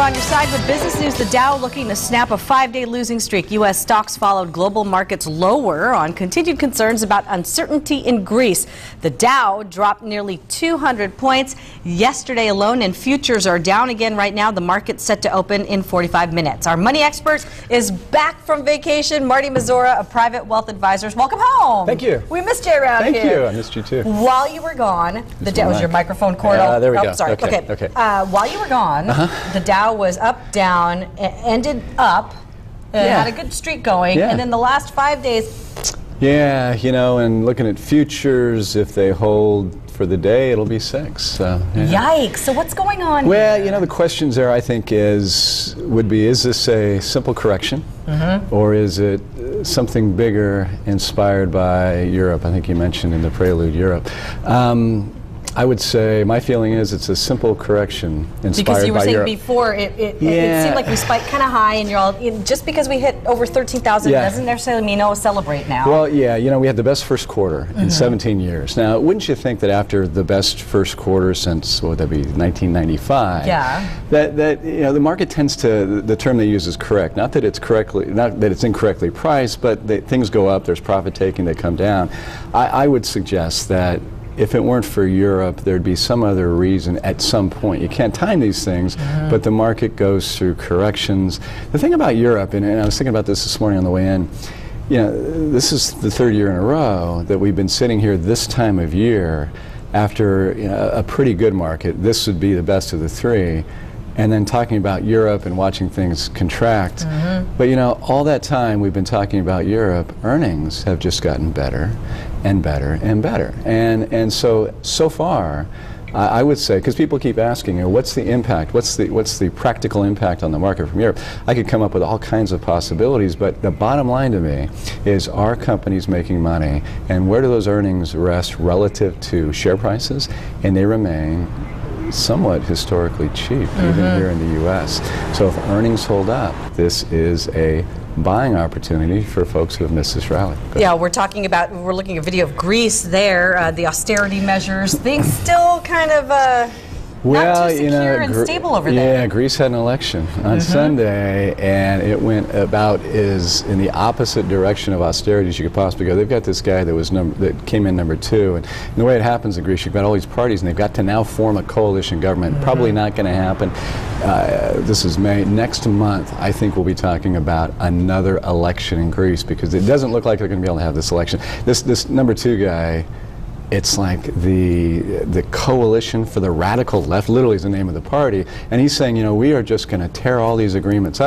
We're on your side with business news. The Dow looking to snap a 5-day losing streak. U.S. stocks followed global markets lower on continued concerns about uncertainty in Greece. The Dow dropped nearly 200 points yesterday alone, and futures are down again right now. The market's set to open in 45 minutes. Our money expert is back from vacation. Marty Mazorra of Private Wealth Advisors. Welcome home. Thank you. We missed you around here. Thank you. I missed you too. While you were gone, the Dow was your microphone cord. There we go. Sorry. Okay. While you were gone, the Dow was up, down, ended up, had a good streak going, and then the last 5 days. Yeah, you know, and looking at futures, if they hold for the day, it'll be 6. So, Yikes! So what's going on? Well, here? you know, the questions there, I think, would be: is this a simple correction, or is it something bigger, inspired by Europe? I think you mentioned in the prelude Europe. I would say my feeling is it's a simple correction inspired by Europe. Because you were saying before it seemed like we spiked kind of high, and you're all just because we hit over 13,000 doesn't necessarily mean celebrate now. Well, yeah, you know, we had the best first quarter in 17 years. Now, wouldn't you think that after the best first quarter since, what would that be, 1995? That you know, the market tends to, the term they use is correct. Not that it's incorrectly priced, but things go up. There's profit taking. They come down. I would suggest that if it weren't for Europe, there'd be some other reason at some point. You can't time these things, but the market goes through corrections. The thing about Europe, and I was thinking about this morning on the way in, you know, this is the 3rd year in a row that we've been sitting here this time of year after, you know, a pretty good market. This would be the best of the 3. And then talking about Europe and watching things contract. But you know, all that time we've been talking about Europe, earnings have just gotten better and better and better. And so far, I would say, because people keep asking, you know, what's the impact? What's the practical impact on the market from Europe? I could come up with all kinds of possibilities, but the bottom line to me is, are companies making money, and where do those earnings rest relative to share prices? And they remain somewhat historically cheap, even here in the U.S. So if earnings hold up, this is a buying opportunity for folks who have missed this rally. Yeah, we're looking at a video of Greece there, the austerity measures, things still kind of not too secure and stable over there. Yeah, Greece had an election on Sunday, and it went about as in the opposite direction of austerity as you could possibly go. They've got this guy that came in number 2, and the way it happens in Greece, you've got all these parties, and they've got to now form a coalition government. Probably not going to happen. This is May. Next month, I think we'll be talking about another election in Greece, because it doesn't look like they're going to be able to have this election. This number 2 guy, it's like the Coalition for the Radical Left, literally is the name of the party, and he's saying, you know, we are just going to tear all these agreements up.